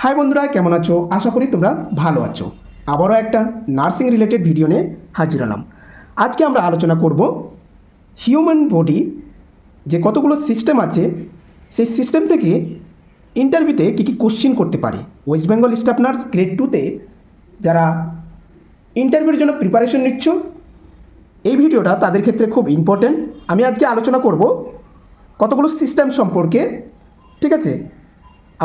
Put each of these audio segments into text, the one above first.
High বন্ধুরা, কেমন আছো? আশা করি তোমরা ভালো আছো। আবারও একটা নার্সিং রিলেটেড ভিডিও নিয়ে হাজির হলাম। আজকে আমরা আলোচনা করব হিউম্যান বডি যে কতগুলো সিস্টেম আছে, সেই সিস্টেম থেকে ইন্টারভিউতে কী কী কোশ্চিন করতে পারে। West Bengal staff nurse grade 2-তে যারা ইন্টারভিউর জন্য প্রিপারেশন নিচ্ছ, এই ভিডিওটা তাদের ক্ষেত্রে খুব ইম্পর্ট্যান্ট। আমি আজকে আলোচনা করব কতগুলো সিস্টেম সম্পর্কে, ঠিক আছে?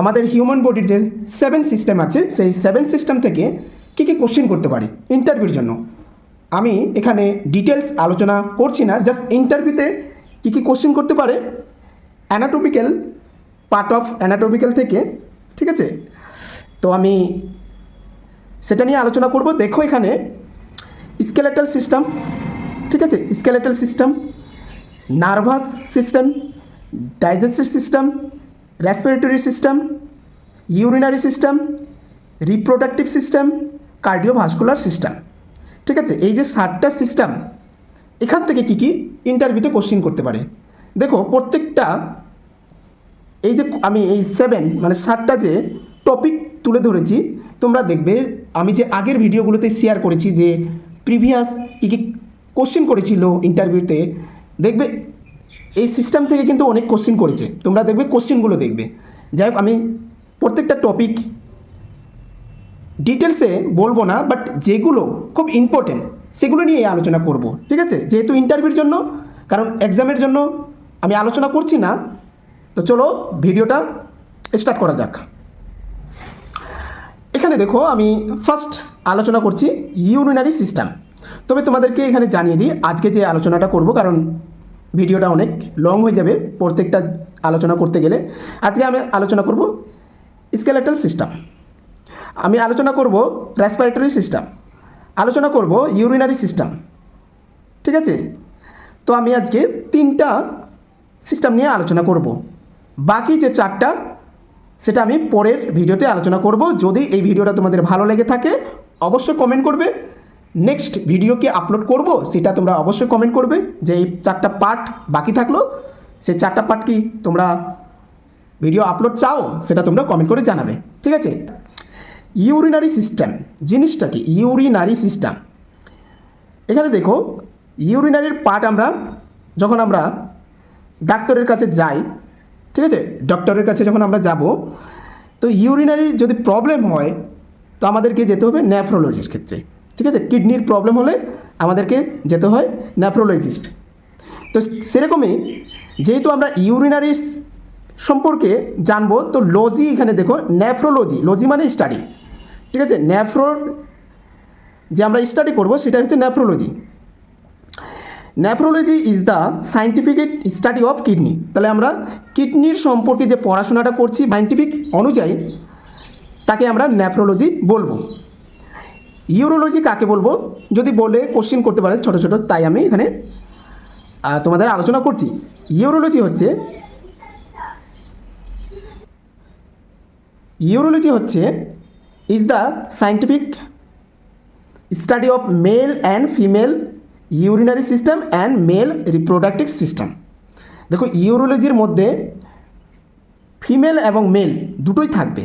আমাদের হিউম্যান বডির যে 7 সিস্টেম আছে, সেই 7 সিস্টেম থেকে কী কী কোশ্চিন করতে পারি ইন্টারভিউর জন্য। আমি এখানে ডিটেলস আলোচনা করছি না, জাস্ট ইন্টারভিউতে কী কী কোশ্চিন করতে পারে অ্যানাটমিক্যাল পার্ট অফ অ্যানাটমিক্যাল থেকে, ঠিক আছে? তো আমি সেটা নিয়ে আলোচনা করব। দেখো এখানে স্কেলেটাল সিস্টেম, ঠিক আছে, skeletal system, nervous system, digestive system, respiratory system, urinary system, reproductive system, cardiovascular system, ঠিক আছে? এই যে 7টা সিস্টেম, এখান থেকে কী কী ইন্টারভিউতে কোশ্চিন করতে পারে। দেখো প্রত্যেকটা, এই যে আমি এই 7টা যে টপিক তুলে ধরেছি, তোমরা দেখবে আমি যে আগের ভিডিওগুলোতে শেয়ার করেছি যে প্রিভিয়াস কী কী কোশ্চিন করেছিল ইন্টারভিউতে, দেখবে এই সিস্টেম থেকে কিন্তু অনেক কোশ্চিন করেছে। তোমরা দেখবে কোশ্চিনগুলো দেখবে। যাই হোক, আমি প্রত্যেকটা টপিক ডিটেলসে বলবো না, বাট যেগুলো খুব ইম্পর্টেন্ট সেগুলো নিয়ে আলোচনা করব, ঠিক আছে? যেহেতু ইন্টারভিউর জন্য, কারণ এক্সামের জন্য আমি আলোচনা করছি না। তো চলো ভিডিওটা স্টার্ট করা যাক। এখানে দেখো আমি ফার্স্ট আলোচনা করছি ইউরিনারি সিস্টেম। তবে তোমাদেরকে এখানে জানিয়ে দিই আজকে যে আলোচনাটা করব, কারণ ভিডিওটা অনেক লং হয়ে যাবে প্রত্যেকটা আলোচনা করতে গেলে। আজকে আমি আলোচনা করব স্কেলেটাল সিস্টেম, আমি আলোচনা করব রেসপিরেটরি সিস্টেম, আলোচনা করব ইউরিনারি সিস্টেম, ঠিক আছে? তো আমি আজকে 3টা সিস্টেম নিয়ে আলোচনা করব। বাকি যে 4টা সেটা আমি পরের ভিডিওতে আলোচনা করব। যদি এই ভিডিওটা তোমাদের ভালো লেগে থাকে অবশ্যই কমেন্ট করবে। নেক্সট ভিডিও কি আপলোড করব সেটা তোমরা অবশ্যই কমেন্ট করবে, যে এই 4টা পার্ট বাকি থাকলো, সেই 4টা পার্ট কি তোমরা ভিডিও আপলোড চাও সেটা তোমরা কমেন্ট করে জানাবে, ঠিক আছে? ইউরিনারি সিস্টেম জিনিসটা কি? ইউরিনারি সিস্টেম, এখানে দেখো ইউরিনারির পার্ট যখন আমরা ডাক্তারের কাছে যাই, ঠিক আছে, ডক্টরের কাছে যখন আমরা যাব, তো ইউরিনারি যদি প্রবলেম হয় তো আমাদেরকে যেতে হবে নেফ্রোলজিস্ট ক্ষেত্রে, ঠিক আছে? কিডনির প্রবলেম হলে আমাদেরকে যেতে হয় নেফ্রোলজিস্ট। তো সেরকমই যেহেতু আমরা ইউরিনারি সম্পর্কে জানবো, তো লজি এখানে দেখো নেফ্রোলজি, লজি মানে স্টাডি, ঠিক আছে? নেফ্রোর যে আমরা স্টাডি করব সেটা হচ্ছে nephrology. Nephrology is the scientific study of kidney. তাহলে আমরা কিডনির সম্পর্কে যে পড়াশোনাটা করছি সায়েন্টিফিক অনুযায়ী, তাকে আমরা নেফ্রোলজি বলবো। ইউরোলজি কাকে বলবো যদি বলে কোশ্চিন করতে পারে ছোটো ছোটো, তাই আমি এখানে তোমাদের আলোচনা করছি। ইউরোলজি হচ্ছে is the scientific study of male and female urinary system and mail reproductive system. দেখো ইউরোলজির মধ্যে ফিমেল এবং মেল দুটোই থাকবে,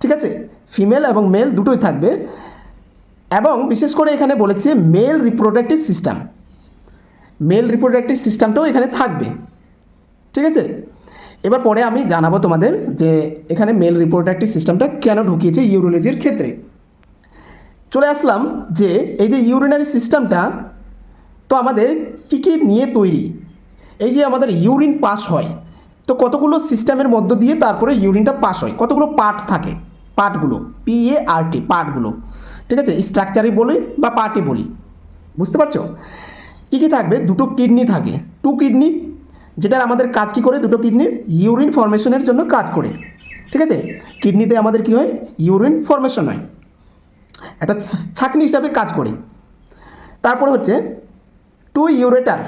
ঠিক আছে? ফিমেল এবং মেল দুটোই থাকবে, এবং বিশেষ করে এখানে বলেছে male reproductive system, male reproductive সিস্টেমটাও এখানে থাকবে, ঠিক আছে? এবার পরে আমি জানাবো তোমাদের যে এখানে মেল রিপ্রোডাক্টিভ সিস্টেমটা কেন ঢুকিয়েছে ইউরোলজির ক্ষেত্রে। চলে আসলাম যে এই যে ইউরিনারি সিস্টেমটা তো আমাদের কী কী নিয়ে তৈরি। এই যে আমাদের ইউরিন পাস হয়, তো কতগুলো সিস্টেমের মধ্য দিয়ে তারপরে ইউরিনটা পাস হয়, কতগুলো পার্ট থাকে, পার্টগুলো PART পার্টগুলো, ঠিক আছে? স্ট্রাকচারই বলি বা পার্টই বলি, বুঝতে পারছো? কী কী থাকবে? দুটো কিডনি থাকে, 2 কিডনি, যেটার আমাদের কাজ কী করে? দুটো কিডনির ইউরিন ফর্মেশনের জন্য কাজ করে, ঠিক আছে? কিডনিতে আমাদের কী হয়? ইউরিন ফর্মেশন হয়, একটা ছাঁকনি হিসাবে কাজ করে। তারপরে হচ্ছে 2 ইউরেটার,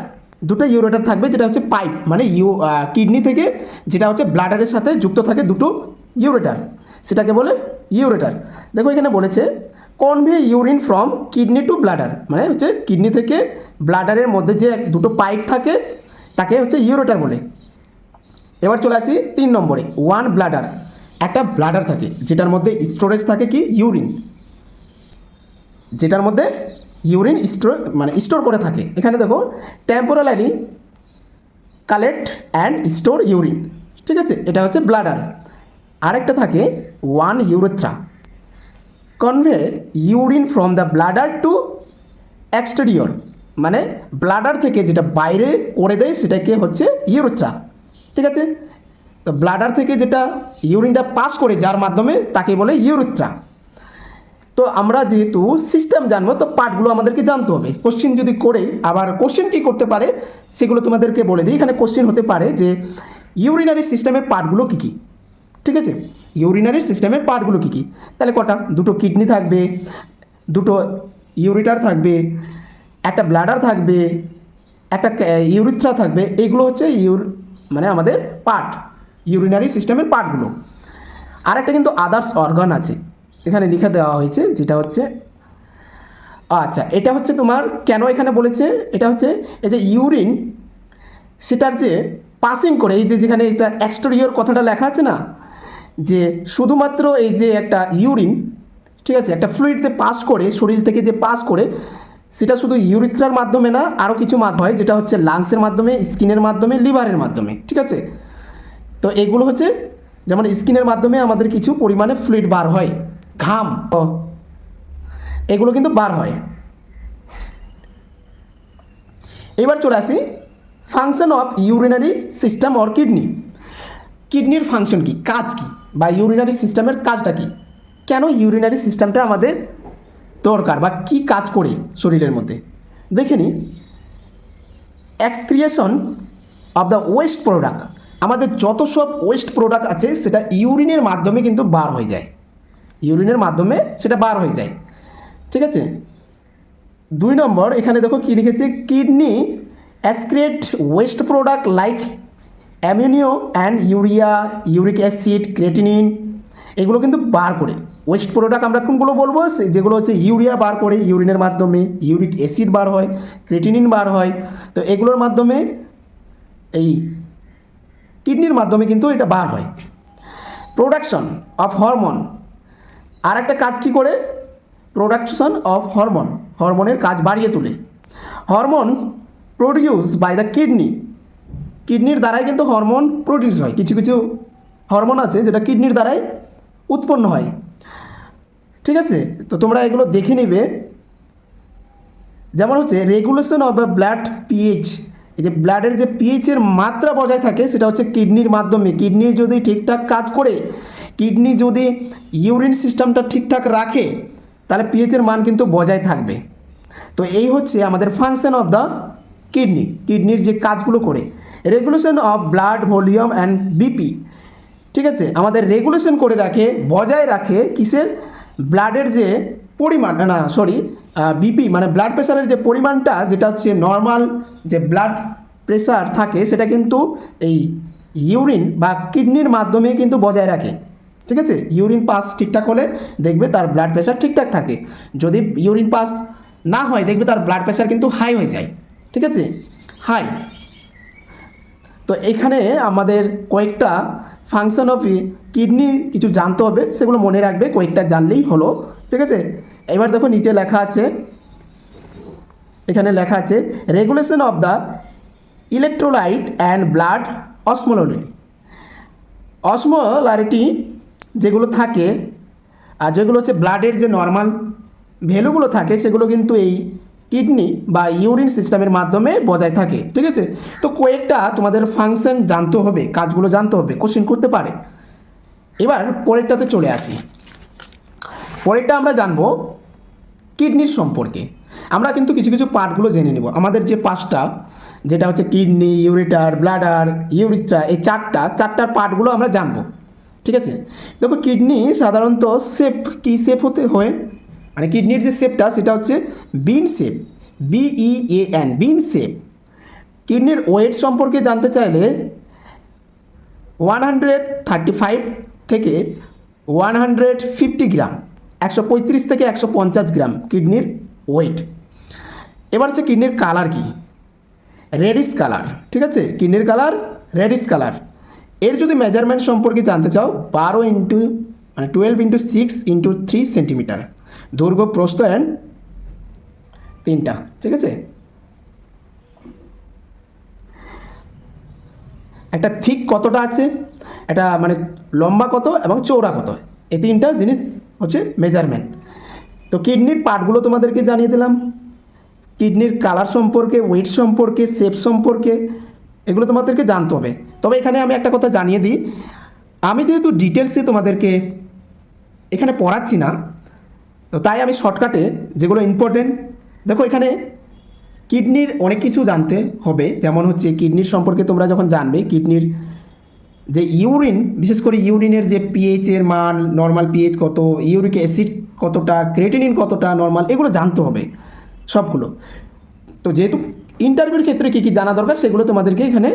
দুটো ইউরেটার থাকবে, যেটা হচ্ছে পাইপ, মানে কিডনি থেকে যেটা হচ্ছে ব্লাডারের সাথে যুক্ত থাকে দুটো ইউরেটার, সেটাকে বলে ইউরেটার। দেখো এখানে বলেছে convey urine from kidney to bladder, মানে হচ্ছে কিডনি থেকে ব্লাডারের মধ্যে যে দুটো পাইপ থাকে তাকে হচ্ছে ইউরেটার বলে। এবার চলে আসি 3 নম্বরে, 1 ব্লাডার। একটা ব্লাডার থাকে যেটার মধ্যে স্টোরেজ থাকে কি ইউরিন, যেটার মধ্যে ইউরিন স্টোর করে থাকে। এখানে দেখো temporarily collect and store urine, ঠিক আছে, এটা হচ্ছে ব্লাডার। আরেকটা থাকে one urethra, convey urine from the bladder to exterior, মানে ব্লাডার থেকে যেটা বাইরে করে দেয় সেটাকে হচ্ছে ইউরেথ্রা, ঠিক আছে। তো ব্লাডার থেকে যেটা ইউরিনটা পাস করে যার মাধ্যমে তাকে বলে ইউরেথ্রা। তো আমরা যেহেতু সিস্টেম জানবো তো পার্টগুলো আমাদেরকে জানতে হবে। কোশ্চেন যদি করে আবার কোশ্চেন কী করতে পারে সেগুলো তোমাদেরকে বলে দিই। এখানে কোশ্চেন হতে পারে যে ইউরিনারি সিস্টেমের পার্টগুলো কী কী, ঠিক আছে, ইউরিনারি সিস্টেমের পার্টগুলো কী কী। তাহলে কটা, দুটো কিডনি থাকবে, দুটো ইউরিটার থাকবে, একটা ব্লাডার থাকবে, একটা ইউরিথ্রা থাকবে। এইগুলো হচ্ছে মানে আমাদের পার্ট, ইউরিনারি সিস্টেমের পার্টগুলো। আর একটা কিন্তু আদার্স অর্গান আছে, এখানে লিখে দেওয়া হয়েছে, যেটা হচ্ছে আচ্ছা এটা হচ্ছে তোমার কেন এখানে বলেছে, এটা হচ্ছে এই যে ইউরিন সেটার যে পাসিং করে, এই যে যেখানে এটা এক্সটেরিয়র কথাটা লেখা আছে না, যে শুধুমাত্র এই যে একটা ইউরিন, ঠিক আছে, একটা ফ্লুইডতে পাস করে, শরীর থেকে যে পাস করে, সেটা শুধু ইউরিথ্রার মাধ্যমে না, আরও কিছু মাধ্যম হয়, যেটা হচ্ছে লাংসের মাধ্যমে, স্কিনের মাধ্যমে, লিভারের মাধ্যমে, ঠিক আছে। তো এগুলো হচ্ছে যেমন স্কিনের মাধ্যমে আমাদের কিছু পরিমাণে ফ্লুইড বার হয়, ঘাম, এগুলো কিন্তু বার হয়। এবার চলে আসি function of urinary system or kidney. কিডনির ফাংশন কি, কাজ কি, বা ইউরিনারি সিস্টেমের কাজটা কি, কেন ইউরিনারি সিস্টেমটা আমাদের দরকার বা কি কাজ করে শরীরের মধ্যে দেখে নিই। Excoriation of the waste product, আমাদের যত সব ওয়েস্ট প্রোডাক্ট আছে সেটা ইউরিনের মাধ্যমে কিন্তু বার হয়ে যায়, ইউরিনের মাধ্যমে সেটা বার হয়ে যায়, ঠিক আছে। 2 নম্বর এখানে দেখো কী লিখেছে, kidney excrete waste product like amino and urea, uric acid, creatinine, এগুলো কিন্তু বার করে। ওয়েস্ট প্রোডাক্ট আমরা কোনগুলো বলবো, যেগুলো হচ্ছে ইউরিয়া বার করে ইউরিনের মাধ্যমে, ইউরিক অ্যাসিড বার হয়, ক্রেটিনিন বার হয়, তো এগুলোর মাধ্যমে এই কিডনির মাধ্যমে কিন্তু এটা বার হয়। প্রোডাকশন অফ হরমোন, আর একটা কাজ কী করে, প্রোডাকশন অফ হরমোন, হরমোনের কাজ বাড়িয়ে তোলে। Hormones produce by the kidney, কিডনির দ্বারাই কিন্তু হরমোন প্রডিউস হয়, কিছু কিছু হরমোন আছে যেটা কিডনির দ্বারাই উৎপন্ন হয়, ঠিক আছে। তো তোমরা এগুলো দেখে নিবে। যেমন হচ্ছে regulation of the blood pH, এই যে ব্লাডের যে পিএইচের মাত্রা বজায় থাকে সেটা হচ্ছে কিডনির মাধ্যমে। কিডনির যদি ঠিকঠাক কাজ করে, কিডনি যদি ইউরিন সিস্টেমটা ঠিকঠাক রাখে, তাহলে পিএইচের মান কিন্তু বজায় থাকবে। তো এই হচ্ছে আমাদের ফাংশন অফ দ্য কিডনি, কিডনির যে কাজগুলো করে। Regulation of blood volume and BP, ঠিক আছে, আমাদের রেগুলেশন করে রাখে, বজায় রাখে কিসের, ব্লাডের যে পরিমাণ, বিপি মানে ব্লাড প্রেশারের যে পরিমাণটা, যেটা হচ্ছে নর্মাল যে ব্লাড প্রেশার থাকে সেটা কিন্তু এই ইউরিন বা কিডনির মাধ্যমে কিন্তু বজায় রাখে, ঠিক আছে। ইউরিন পাস ঠিকঠাক হলে দেখবে তার ব্লাড প্রেশার ঠিকঠাক থাকে, যদি ইউরিন পাস না হয় দেখবে তার ব্লাড প্রেশার কিন্তু হাই হয়ে যায়, ঠিক আছে, হাই। তো এখানে আমাদের কয়েকটা ফাংশন অফ কিডনি কিছু জানতে হবে, সেগুলো মনে রাখবে, কয়েকটা জানলেই হলো, ঠিক আছে। এবার দেখো নিচে লেখা আছে, এখানে লেখা আছে regulation of the electrolyte and blood osmolarity. Osmolarity যেগুলো থাকে আর যেগুলো হচ্ছে ব্লাডের যে নর্মাল ভ্যালুগুলো থাকে সেগুলো কিন্তু এই কিডনি বা ইউরিন সিস্টেমের মাধ্যমে বজায় থাকে, ঠিক আছে। তো কয়েকটা তোমাদের ফাংশন জানতে হবে, কাজগুলো জানতে হবে, কোশ্চেন করতে পারে। এবার পরেরটাতে চলে আসি। পরেরটা আমরা জানবো কিডনির সম্পর্কে। আমরা কিন্তু কিছু কিছু পার্টগুলো জেনে নেব। আমাদের যে পাঁচটা, যেটা হচ্ছে কিডনি, ইউরিটার, ব্লাডার, ইউরিথ্রা, এই চারটার পার্টগুলো আমরা জানবো, ঠিক আছে। দেখো কিডনি সাধারণত কি শেপ হতে হয়, মানে কিডনির যে শেপটা সেটা হচ্ছে বিন শেপ, BEAN, বিন শেপ। কিডনির ওয়েট সম্পর্কে জানতে চাইলে 135 থেকে 150 গ্রাম, 135 থেকে 150 গ্রাম কিডনির ওয়েট। এবার হচ্ছে কিডনির কালার কি, রেডিশ কালার, ঠিক আছে, কিডনির কালার রেডিশ কালার। এর যদি মেজারমেন্ট সম্পর্কে জানতে চাও 12x6x3 সেন্টিমিটার দৈর্ঘ্য, প্রস্থ অ্যান্ড 3টা, ঠিক আছে। একটা থিক কতটা আছে, এটা মানে লম্বা কত এবং চৌড়া কত, এই 3টা জিনিস হচ্ছে মেজারমেন্ট। তো কিডনির পার্টগুলো তোমাদেরকে জানিয়ে দিলাম, কিডনির কালার সম্পর্কে, ওয়েট সম্পর্কে, শেপ সম্পর্কে, এগুলো তোমাদেরকে জানতে হবে। তবে এখানে আমি একটা কথা জানিয়ে দিই, আমি যেহেতু ডিটেলসে তোমাদেরকে এখানে পড়াচ্ছি না, তো তাই আমি শর্টকাটে যেগুলো ইম্পর্টেন্ট, দেখো এখানে কিডনির অনেক কিছু জানতে হবে। যেমন হচ্ছে কিডনির সম্পর্কে তোমরা যখন জানবে, কিডনির যে ইউরিন, বিশেষ করে ইউরিনের যে পিএইচের মান, নর্মাল পিএইচ কত, ইউরিক অ্যাসিড কতটা, ক্রিয়েটিনিন কতটা নর্মাল, এগুলো জানতে হবে সবগুলো। তো যেহেতু ইন্টারভিউর ক্ষেত্রে কী কী জানা দরকার সেগুলো তোমাদেরকে এখানে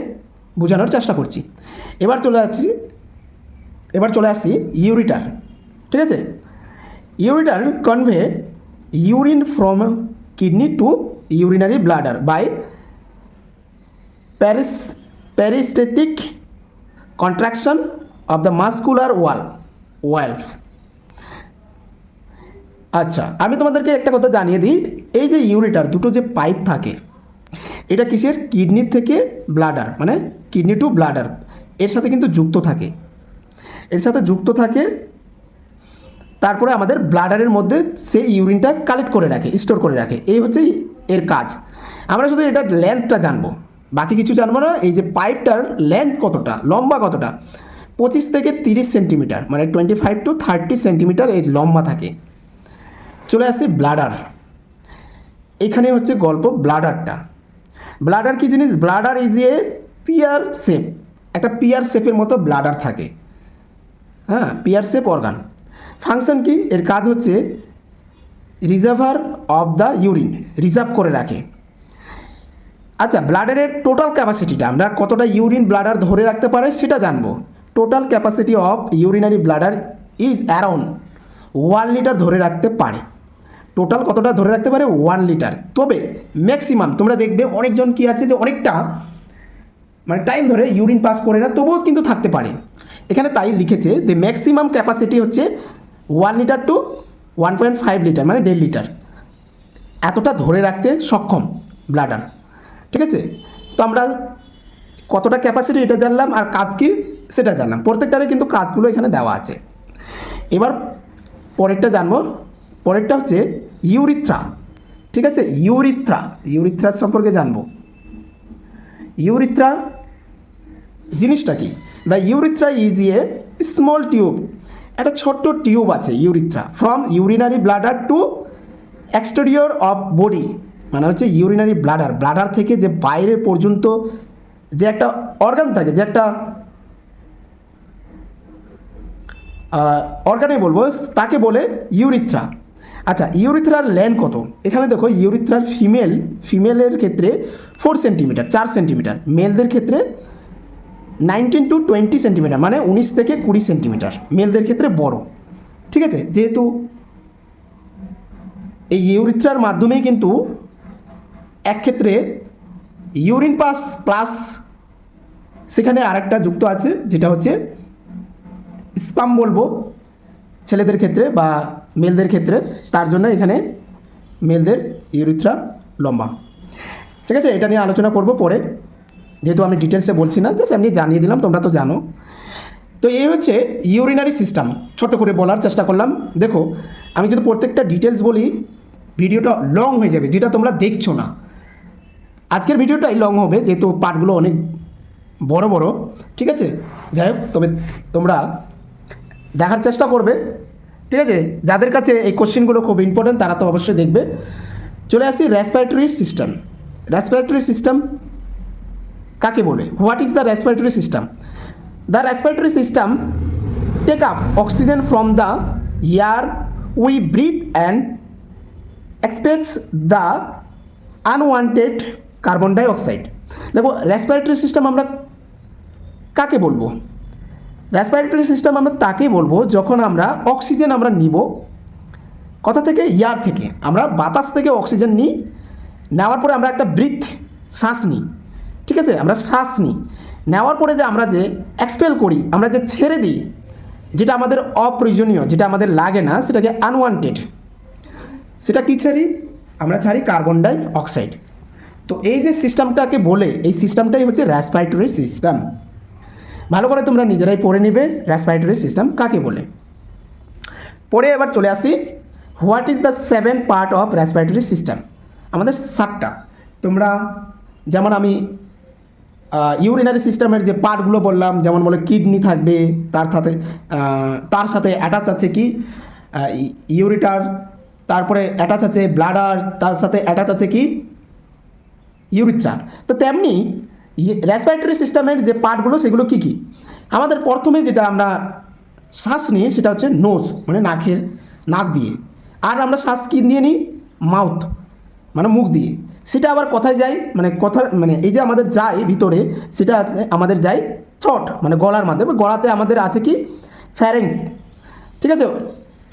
বোঝানোর চেষ্টা করছি। এবার চলে আসছি ইউরিটার, ঠিক আছে। Ureter convey urine from kidney to urinary bladder by peristaltic contraction of the muscular walls. আচ্ছা, আমি তোমাদেরকে একটা কথা জানিয়ে দিই, এই যে ইউরিটার দুটো যে পাইপ থাকে, এটা কিসের, কিডনির থেকে ব্লাডার, মানে কিডনি টু ব্লাডার, এর সাথে কিন্তু যুক্ত থাকে, তারপরে আমাদের ব্লাডারের মধ্যে সেই ইউরিনটা কালেক্ট করে রাখে, স্টোর করে রাখে, এই হচ্ছে এর কাজ। আমরা শুধু এটার লেন্থটা জানবো, বাকি কিছু জানবো না। এই যে পাইপটার লেন্থ কতটা, লম্বা কতটা, 25 থেকে 30 সেন্টিমিটার, মানে 25 to 30 সেন্টিমিটার এই লম্বা থাকে। চলে আসি ব্লাডার, এখানে হচ্ছে গল্প ব্লাডারটা। ব্লাডার কী জিনিস, bladder is a pear shape, একটা পিয়ার শেপের মতো ব্লাডার থাকে, হ্যাঁ, পিয়ার শেপ অর্গান। ফাংশন কি, এর কাজ হচ্ছে reservoir of the urine, reserve করে রাখে। আচ্ছা, ব্লাডারের টোটাল ক্যাপাসিটিটা, আমরা কতটা ইউরিন ব্লাডার ধরে রাখতে পারে সেটা জানবো। Total capacity of urinary bladder is around 1 litre ধরে রাখতে পারে। টোটাল কতটা ধরে রাখতে পারে, 1 লিটার। তবে ম্যাক্সিমাম তোমরা দেখবে অনেকজন কি আছে যে অনেকটা মানে টাইম ধরে ইউরিন পাস করে না, তবুও কিন্তু থাকতে পারে। এখানে তাই লিখেছে যে ম্যাক্সিমাম ক্যাপাসিটি হচ্ছে 1 লিটার টু 1.5 লিটার, মানে 1.5 লিটার, এতটা ধরে রাখতে সক্ষম ব্লাডার, ঠিক আছে। তো আমরা কতটা ক্যাপাসিটি এটা জানলাম, আর কাজ কি সেটা জানলাম, প্রত্যেকটারে কিন্তু কাজগুলো এখানে দেওয়া আছে। এবার পরেরটা জানবো, পরেরটা হচ্ছে ইউরিথ্রা, ঠিক আছে। ইউরিথ্রা সম্পর্কে জানবো। ইউরিথ্রা জিনিসটা কি, the urethra is a small tube, একটা ছোট্ট টিউব আছে urethra, from urinary bladder to exterior of body, মানে হচ্ছে ইউরিনারি ব্লাডার থেকে যে বাইরে পর্যন্ত যে একটা অর্গান থাকে, যে একটা অর্গানে বলবো, তাকে বলে ইউরিথ্রা। আচ্ছা, ইউরিথ্রার লেন্থ কত, এখানে দেখো ইউরিথ্রার ফিমেলের ক্ষেত্রে 4 সেন্টিমিটার, 4 সেন্টিমিটার, মেলদের ক্ষেত্রে 19 to 20 সেন্টিমিটার, মানে 19 থেকে 20 সেন্টিমিটার, মেলদের ক্ষেত্রে বড়, ঠিক আছে। যেহেতু এই ইউরিথ্রার মাধ্যমেই কিন্তু এক ক্ষেত্রে ইউরিন পাস প্লাস সেখানে আরেকটা যুক্ত আছে, যেটা হচ্ছে স্পাম বলবো ছেলেদের ক্ষেত্রে বা মেলদের ক্ষেত্রে, তার জন্য এখানে মেলদের ইউরিথ্রা লম্বা, ঠিক আছে। এটা নিয়ে আলোচনা করব পরে, যেহেতু আমি ডিটেলসে বলছি না, জাস্ট এমনি জানিয়ে দিলাম, তোমরা তো জানো। তো এই হচ্ছে ইউরিনারি সিস্টেম, ছোট করে বলার চেষ্টা করলাম। দেখো, আমি যদি প্রত্যেকটা ডিটেলস বলি ভিডিওটা লং হয়ে যাবে, যেটা তোমরা দেখছো না। আজকের ভিডিওটাই লং হবে, যেহেতু পার্টগুলো অনেক বড় বড়, ঠিক আছে। যাই হোক, তবে তোমরা দেখার চেষ্টা করবে, ঠিক আছে। যাদের কাছে এই কোশ্চেনগুলো খুব ইম্পর্টেন্ট তারা তো অবশ্যই দেখবে। চলে আসি রেসপিরেটরি সিস্টেম। রেসপিরেটরি সিস্টেম কাকে বলে, what is the respiratory system? The respiratory system take up oxygen from the air we breathe and expels the unwanted carbon dioxide. দেখো, রেসপিরেটরি সিস্টেম আমরা কাকে বলবো, রেসপিরেটরি সিস্টেম আমরা তাকেই বলবো যখন আমরা অক্সিজেন আমরা নিব কোথা থেকে, এয়ার থেকে, আমরা বাতাস থেকে অক্সিজেন নেওয়ার পরে আমরা একটা শ্বাস নিই, ঠিক আছে, আমরা শ্বাস নিই। নেওয়ার পরে যে আমরা যে এক্সপেল করি, আমরা যে ছেড়ে দিই, যেটা আমাদের অপ্রয়োজনীয়, যেটা আমাদের লাগে না, সেটাকে আনওয়ান্টেড, সেটা কী ছাড়ি? আমরা ছাড়ি কার্বন ডাই অক্সাইড। তো এই যে সিস্টেমটাকে বলে, এই সিস্টেমটাই হচ্ছে রেসপিরেটরি সিস্টেম। ভালো করে তোমরা নিজেরাই পড়ে নেবে রেসপিরেটরি সিস্টেম কাকে বলে। পরে এবার চলে আসি, what is the 7 part of respiratory system. আমাদের 7টা, তোমরা যেমন আমি ইউরিনারি সিস্টেমের যে পার্টগুলো বললাম, যেমন বলে কিডনি থাকবে, তার সাথে অ্যাটাচ আছে কি ইউরিটার, তারপরে অ্যাটাচ আছে ব্লাডার, তার সাথে অ্যাটাচ আছে কি ইউরিথ্রা। তো তেমনি রেসপিরেটরি সিস্টেমের যে পার্টগুলো সেগুলো কি কি? আমাদের প্রথমে যেটা আমরা শ্বাস নিই সেটা হচ্ছে নোজ, মানে নাক দিয়ে। আর আমরা শ্বাস কি দিয়ে নিই? মাউথ, মানে মুখ দিয়ে। সেটা আবার কোথায় যায়, মানে এই যে আমাদের যায় ভিতরে, সেটা আছে আমাদের যায় থ্রোট, মানে গলার মাধ্যমে। গলাতে আমাদের আছে কি ফ্যারিংস। ঠিক আছে,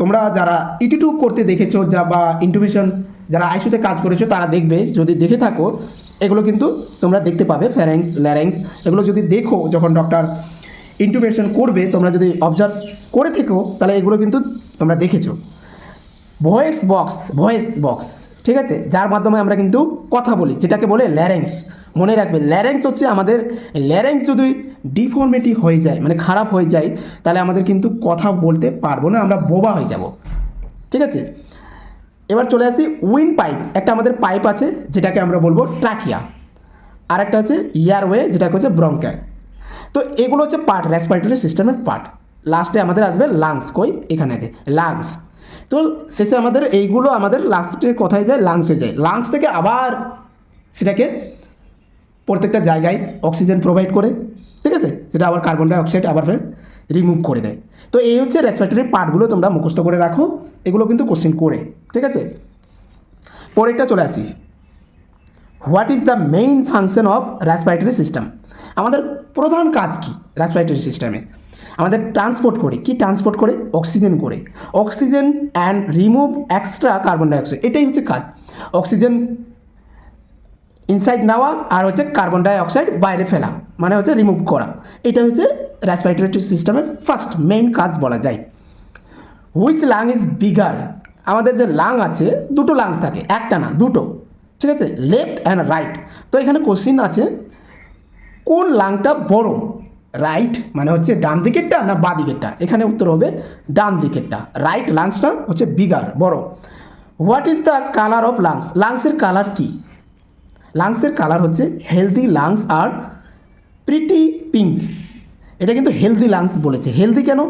তোমরা যারা ইটিউব করতে দেখেছো বা ইন্টুবেশন যারা আইসিইউতে কাজ করেছো তারা দেখবে, যদি দেখে থাকো এগুলো কিন্তু তোমরা দেখতে পাবে, ফ্যারিংস, ল্যারিংস, এগুলো যদি দেখো যখন ডক্টর ইন্টুবেশন করবে, তোমরা যদি অবজার্ভ করে থেকো তাহলে এগুলো কিন্তু তোমরা দেখেছো। ভয়েস বক্স, ঠিক আছে, যার মাধ্যমে আমরা কিন্তু কথা বলি, যেটাকে বলে ল্যারিংস। মনে রাখবে, ল্যারিংস হচ্ছে আমাদের, ল্যারিংস যদি ডিফর্মিটি হয়ে যায়, মানে খারাপ হয়ে যায়, তাহলে আমাদের কিন্তু কথা বলতে পারবো না, আমরা বোবা হয়ে যাব। ঠিক আছে, এবার চলে আসি উইন্ড পাইপ। একটা আমাদের পাইপ আছে যেটাকে আমরা বলবো ট্রাকিয়া, আর একটা হচ্ছে এয়ারওয়ে যেটাকে হচ্ছে ব্রঙ্কাই। তো এগুলো হচ্ছে পার্ট, রেসপিরেটরি সিস্টেমের পার্ট। লাস্টে আমাদের আসবে লাংস, এখানে আছে লাংস। তো শেষে আমাদের এইগুলো আমাদের লাস্টের কথায় যায়, লাংসে যায়। লাংস থেকে আবার সেটাকে প্রত্যেকটা জায়গায় অক্সিজেন প্রোভাইড করে, ঠিক আছে, সেটা আবার কার্বন ডাই অক্সাইড আবার ফের রিমুভ করে দেয়। তো এই হচ্ছে রেসপিরেটরি পার্টগুলো, তোমরা মুখস্থ করে রাখো, এগুলো কিন্তু কোশ্চেন করে। ঠিক আছে, পরেরটা চলে আসি, what is the main function of respiratory system. আমাদের প্রধান কাজ কি রেসপিরেটরি সিস্টেমে? আমাদের ট্রান্সপোর্ট করে, কি ট্রান্সপোর্ট করে? অক্সিজেন করে, oxygen and remove extra carbon dioxide, এটাই হচ্ছে কাজ। অক্সিজেন ইনসাইড নেওয়া আর হচ্ছে কার্বন ডাইঅক্সাইড বাইরে ফেলা, মানে হচ্ছে রিমুভ করা। এটা হচ্ছে রেসপিরেটরি সিস্টেমের ফার্স্ট মেইন কাজ বলা যায়। Which lung is bigger. আমাদের যে লাং আছে, দুটো লাংস থাকে, একটা না দুটো, ঠিক আছে, লেফট অ্যান্ড রাইট। তো এখানে কোশ্চিন আছে কোন লাংটা বড়? রাইট মানে হচ্ছে ডান দিকেরটা না বাঁ দিকেরটা? এখানে উত্তর হবে ডান দিকেরটা, রাইট লাংসটা হচ্ছে বিগার, বড়। What is the colour of lungs. লাংসের কালার কি? লাংসের কালার হচ্ছে healthy lungs are pretty pink. এটা কিন্তু হেলদি লাংস বলেছে। হেলদি কেন?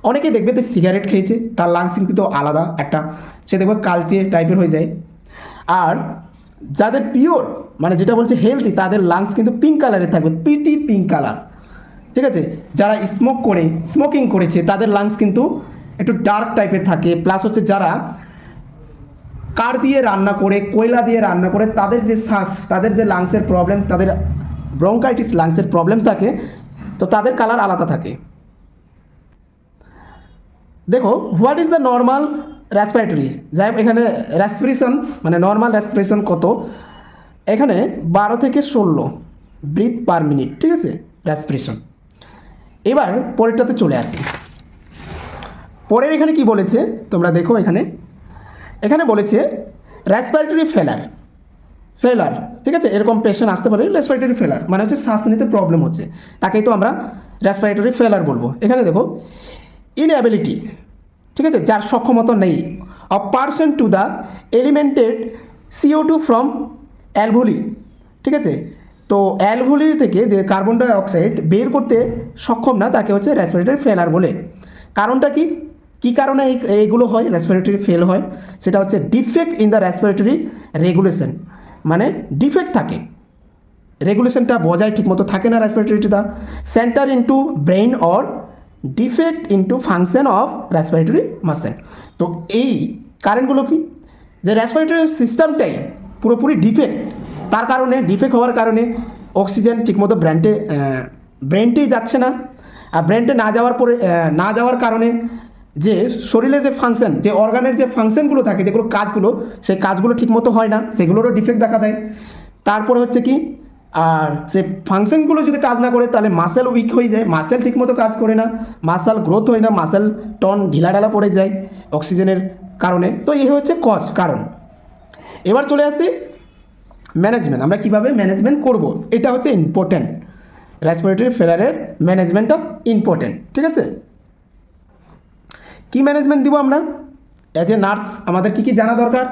অনেকে দেখবে তো সিগারেট খেয়েছে, তার লাংস কিন্তু আলাদা একটা, সে দেখবে কালচে টাইপের হয়ে যায়। আর যাদের পিওর, মানে যেটা বলছে হেলদি, তাদের লাংস কিন্তু পিঙ্ক কালারের থাকবে, প্রিটি পিঙ্ক কালার। ঠিক আছে, যারা স্মোকিং করেছে তাদের লাংস কিন্তু একটু ডার্ক টাইপের থাকে। প্লাস হচ্ছে যারা কাঠ দিয়ে রান্না করে, কয়লা দিয়ে রান্না করে, তাদের যে শ্বাস, তাদের যে লাংসের প্রবলেম, তাদের ব্রঙ্কাইটিস লাংসের প্রবলেম থাকে, তো তাদের কালার আলাদা থাকে। দেখো, what is the normal respiratory. যাই হোক, এখানে রেসপিরেশন মানে নর্মাল রেসপিরেশন কত? এখানে 12 থেকে 16 ব্রিথ পার মিনিট, ঠিক আছে, রেসপিরেশন। এবার পরেরটাতে চলে আসি। পরের এখানে কি বলেছে তোমরা দেখো, এখানে বলেছে রেসপিরেটরি ফেলার, ঠিক আছে, এরকম পেশেন্ট আসতে পারে রেসপিরেটরি ফেলার, মানে হচ্ছে শ্বাস নিতে প্রবলেম হচ্ছে, তাকেই তো আমরা রেসপিরেটরি ফেলার বলবো। এখানে দেখো ইনএবিলিটি, ঠিক আছে, যার সক্ষমতা নেই, of person to the eliminated CO2 from alveoli, ঠিক আছে। তো অ্যালভোলি থেকে যে কার্বন ডাই অক্সাইড বের করতে সক্ষম না, তাকে হচ্ছে রেসপিরেটরি ফেলার বলে। কারণটা কি? কী কারণে এইগুলো হয়, রেসপিরেটরি ফেল হয়? সেটা হচ্ছে defect in the respiratory regulation, মানে ডিফেক্ট থাকে, রেগুলেশনটা বজায় ঠিকমতো থাকে না রেসপিরেটরিটা। Centre into brain or defect into function of respiratory muscle. তো এই কারণগুলো কি? যে রেসপিরেটরি সিস্টেমটাই পুরোপুরি ডিফেক্ট, তার কারণে, ডিফেক্ট হওয়ার কারণে অক্সিজেন ঠিকমতো ব্রেনটেই যাচ্ছে না। আর ব্রেনটে না যাওয়ার কারণে যে শরীরের যে ফাংশন, যে অর্গানের যে ফাংশনগুলো থাকে, যেগুলো কাজগুলো, সেই কাজগুলো ঠিকমতো হয় না, সেগুলোরও ডিফেক্ট দেখা দেয়। তারপরে হচ্ছে কি আর সে ফাংশনগুলো যদি কাজ না করে তাহলে মাসেল উইক হয়ে যায়, মাসেল ঠিকমতো কাজ করে না, মাসেল গ্রোথ হয় না, মাসেল টন ঢিলাঢালা পড়ে যায় অক্সিজেনের কারণে। তো এই হচ্ছে কারণ। এবার চলে আসি ম্যানেজমেন্ট, আমরা কীভাবে ম্যানেজমেন্ট করব, এটা হচ্ছে ইম্পর্ট্যান্ট। রেসপিরেটরি ফেলারের ম্যানেজমেন্টটা ইম্পর্ট্যান্ট, ঠিক আছে। কি ম্যানেজমেন্ট দিব আমরা অ্যাজ এ নার্স, আমাদের কী কী জানা দরকার?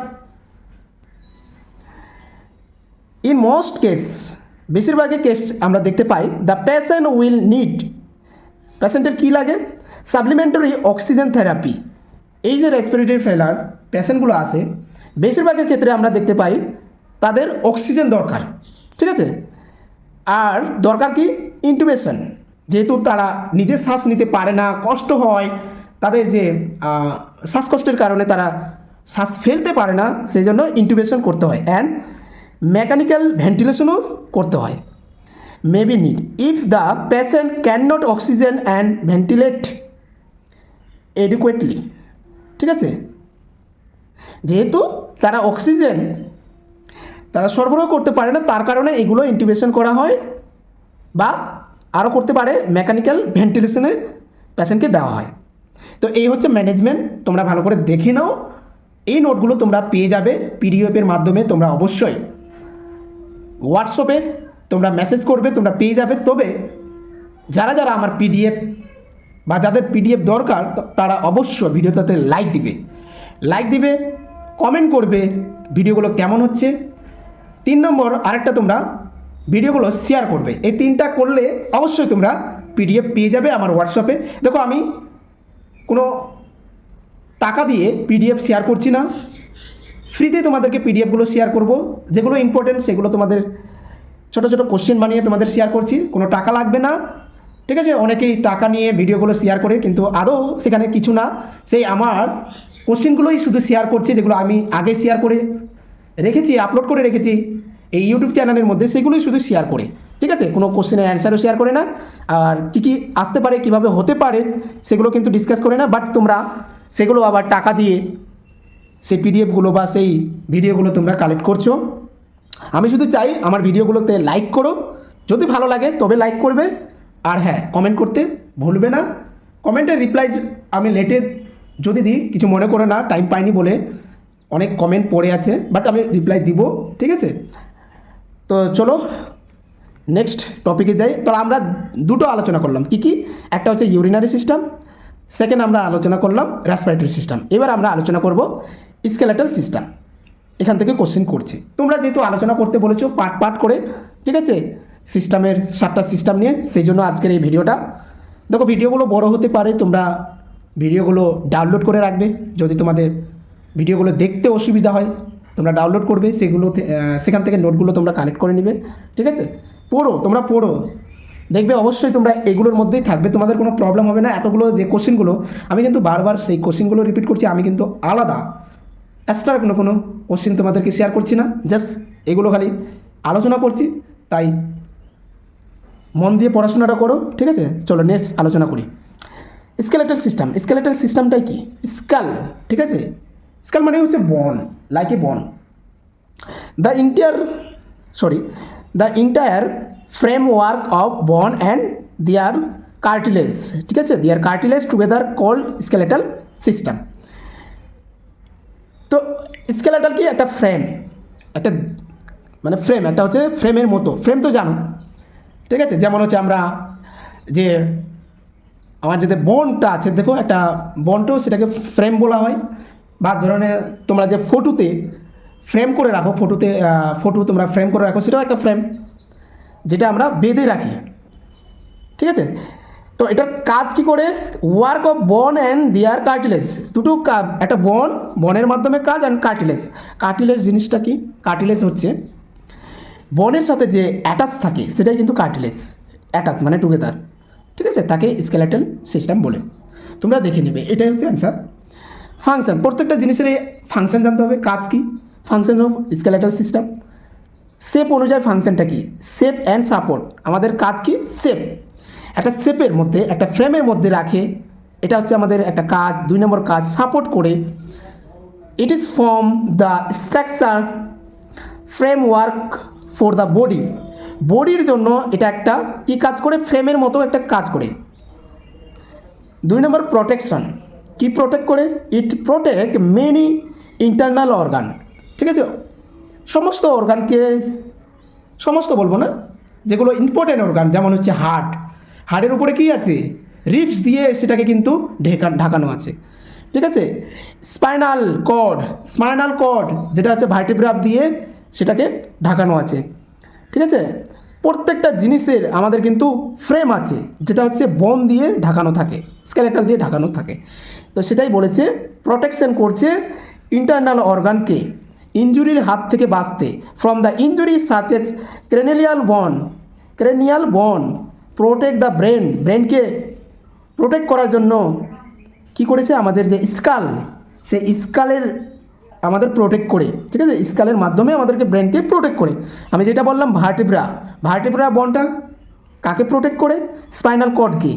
ইন মোস্ট কেস, বেশিরভাগই কেস আমরা দেখতে পাই দ্য পেশেন্ট উইল নিড, পেশেন্টের কী লাগে? Supplementary oxygen therapy. এই যে রেসপিরেটরি ফেলার পেশেন্টগুলো আছে বেশিরভাগের ক্ষেত্রে আমরা দেখতে পাই তাদের অক্সিজেন দরকার, ঠিক আছে। আর দরকার কি? ইন্টুবেশন, যেহেতু তারা নিজে শ্বাস নিতে পারে না, কষ্ট হয় তাদের, যে শ্বাসকষ্টের কারণে তারা শ্বাস ফেলতে পারে না, সেই জন্য ইন্টুবেশন করতে হয়। অ্যান্ড মেকানিক্যাল ভেন্টিলেশনও করতে হয়, maybe need if the patient can not oxygen and ventilate adequately, ঠিক আছে। যেহেতু তারা অক্সিজেন তারা সরবরাহ করতে পারে না, তার কারণে এগুলো ইন্টিউবেশন করা হয়, বা আরও করতে পারে মেকানিক্যাল ভেন্টিলেশনে পেশেন্টকে দেওয়া হয়। তো এই হচ্ছে ম্যানেজমেন্ট, তোমরা ভালো করে দেখে নাও। এই নোটগুলো তোমরা পেয়ে যাবে পিডিএফের মাধ্যমে, তোমরা অবশ্যই হোয়াটসঅ্যাপে তোমরা মেসেজ করবে, তোমরা পেয়ে যাবে। তবে যারা যারা আমার পিডিএফ বা যাদের পিডিএফ দরকার তারা অবশ্যই ভিডিওটাতে লাইক দিবে, কমেন্ট করবে ভিডিওগুলো কেমন হচ্ছে। 3 নম্বর আরেকটা, তোমরা ভিডিওগুলো শেয়ার করবে। এই 3টা করলে অবশ্যই তোমরা পিডিএফ পেয়ে যাবে আমার হোয়াটসঅ্যাপে। দেখো, আমি কোনো টাকা দিয়ে পিডিএফ শেয়ার করছি না, ফ্রিতে তোমাদেরকে পিডিএফগুলো শেয়ার করব, যেগুলো ইম্পর্টেন্ট সেগুলো তোমাদের ছোটো ছোটো কোশ্চেন বানিয়ে তোমাদের শেয়ার করছি, কোনো টাকা লাগবে না, ঠিক আছে। অনেকেই টাকা নিয়ে ভিডিওগুলো শেয়ার করে, কিন্তু আদৌ সেখানে কিছু না, সেই আমার কোশ্চেনগুলোই শুধু শেয়ার করছে, যেগুলো আমি আগে শেয়ার করে রেখেছি, আপলোড করে রেখেছি এই ইউটিউব চ্যানেলের মধ্যে, সেগুলোই শুধু শেয়ার করে, ঠিক আছে। কোনো কোশ্চেনের অ্যান্সারও শেয়ার করে না, আর কী কী আসতে পারে, কীভাবে হতে পারে সেগুলো কিন্তু ডিসকাস করে না। বাট তোমরা সেগুলো আবার টাকা দিয়ে সেই পিডিএফগুলো বা সেই ভিডিওগুলো তোমরা কালেক্ট করছো। আমি শুধু চাই আমার ভিডিওগুলোতে লাইক করো, যদি ভালো লাগে তবে লাইক করবে, আর হ্যাঁ, কমেন্ট করতে ভুলবে না। কমেন্টের রিপ্লাই আমি লেটে যদি দিই, কিছু মনে করে না, টাইম পাইনি বলে অনেক কমেন্ট পড়ে আছে, বাট আমি রিপ্লাই দিব, ঠিক আছে। তো চলো নেক্সট টপিকে যাই। তো আমরা দুটো আলোচনা করলাম, কি কি? একটা হচ্ছে ইউরিনারি সিস্টেম, সেকেন্ড আমরা আলোচনা করলাম রেসপিরেটরি সিস্টেম। এবার আমরা আলোচনা করব স্কেলেটাল সিস্টেম। এখান থেকে কোশ্চেন করছি, তোমরা যেহেতু আলোচনা করতে বলেছো পার্ট করে, ঠিক আছে, সিস্টেমের 7টা সিস্টেম নিয়ে, সেই জন্য আজকের এই ভিডিওটা। দেখো, ভিডিওগুলো বড় হতে পারে, তোমরা ভিডিওগুলো ডাউনলোড করে রাখবে। যদি তোমাদের ভিডিওগুলো দেখতে অসুবিধা হয় তোমরা ডাউনলোড করবে, সেখান থেকে নোটগুলো তোমরা কালেক্ট করে নেবে, ঠিক আছে। তোমরা পড়ো, দেখবে অবশ্যই তোমরা এগুলোর মধ্যেই থাকবে, তোমাদের কোনো প্রবলেম হবে না। এতগুলো যে কোশ্চেনগুলো, আমি কিন্তু বারবার সেই কোশ্চেনগুলো রিপিট করছি, আমি কিন্তু আলাদা এক্সট্রা কোনো কোশ্চেন তোমাদেরকে শেয়ার করছি না, জাস্ট এগুলো খালি আলোচনা করছি। তাই মন দিয়ে পড়াশোনাটা করো, ঠিক আছে। চলো নেক্সট আলোচনা করি স্কেলেটাল সিস্টেম। স্কেলেটাল সিস্টেমটাই কি? স্কাল, ঠিক আছে। স্কাল মানে হচ্ছে বন, like a bone. The entire framework of bone and their cartilage, ঠিক আছে, their cartilage together called skeletal system. তো স্কেলেটাল কি? একটা ফ্রেম, একটা মানে ফ্রেম, একটা হচ্ছে ফ্রেমের মতো। ফ্রেম তো জানো, ঠিক আছে। যেমন হচ্ছে আমরা যে আমার যে বনটা আছে, দেখো একটা বনটাও সেটাকে ফ্রেম বলা হয়। বা ধরনের তোমরা যে ফটোতে ফ্রেম করে রাখো, ফটো তোমরা ফ্রেম করে রাখো, সেটাও একটা ফ্রেম, যেটা আমরা বেঁধে রাখি, ঠিক আছে। তো এটার কাজ কি করে? Work of bone and their cartilage, দুটো একটা বনের মাধ্যমে কাজ, অ্যান্ড কার্টিলেজ জিনিসটা কি? কার্টিলেজ হচ্ছে বনের সাথে যে অ্যাটাচ থাকে, সেটাই কিন্তু কার্টিলেজ। অ্যাটাচ মানে টুগেদার, ঠিক আছে, তাকে স্কেলেটাল সিস্টেম বলে। তোমরা দেখে নেবে, এটাই হচ্ছে অ্যান্সার। ফাংশন, প্রত্যেকটা জিনিসের ফাংশন জানতে হবে, কাজ কি, function of skeletal system. Shape অনুযায়ী ফাংশনটা কি? শেপ অ্যান্ড সাপোর্ট, আমাদের কাজ কি? শেপ, একটা শেপের মধ্যে, একটা ফ্রেমের মধ্যে রাখে, এটা হচ্ছে আমাদের একটা কাজ। 2 নম্বর কাজ, সাপোর্ট করে। It is form the structure framework for the বডির জন্য এটা একটা কি কাজ করে, ফ্রেমের মতো একটা কাজ করে। 2 নম্বর প্রোটেকশন, কি প্রোটেক্ট করে, ইট প্রোটেক্ট মেনি ইন্টারনাল অর্গান। ঠিক আছে, সমস্ত অর্গানকে, সমস্ত বলবো না, যেগুলো ইম্পর্টেন্ট অর্গান, যেমন হচ্ছে হার্টের উপরে কি আছে, রিবস দিয়ে সেটাকে কিন্তু ঢাকানো আছে। ঠিক আছে, স্পাইনাল কর্ড যেটা হচ্ছে ভার্টিব্রা দিয়ে সেটাকে ঢাকানো আছে। ঠিক আছে, প্রত্যেকটা জিনিসের আমাদের কিন্তু ফ্রেম আছে, যেটা হচ্ছে বোন দিয়ে ঢাকানো থাকে, স্কেলেটাল দিয়ে ঢাকানো থাকে। তো সেটাই বলেছে, প্রোটেকশন করছে ইন্টারনাল অর্গানকে ইনজুরির হাত থেকে বাঁচতে, from the injury such as cranial বোন প্রোটেক্ট দ্য ব্রেনকে প্রোটেক্ট করার জন্য কি করেছে, আমাদের যে স্কাল, সেই স্কালের আমাদের প্রোটেক্ট করে। ঠিক আছে, স্কালের মাধ্যমে আমাদেরকে ব্রেনকে প্রোটেক্ট করে। আমি যেটা বললাম ভার্টিব্রা বনটা কাকে প্রোটেক্ট করে, স্পাইনাল কর্ডকে।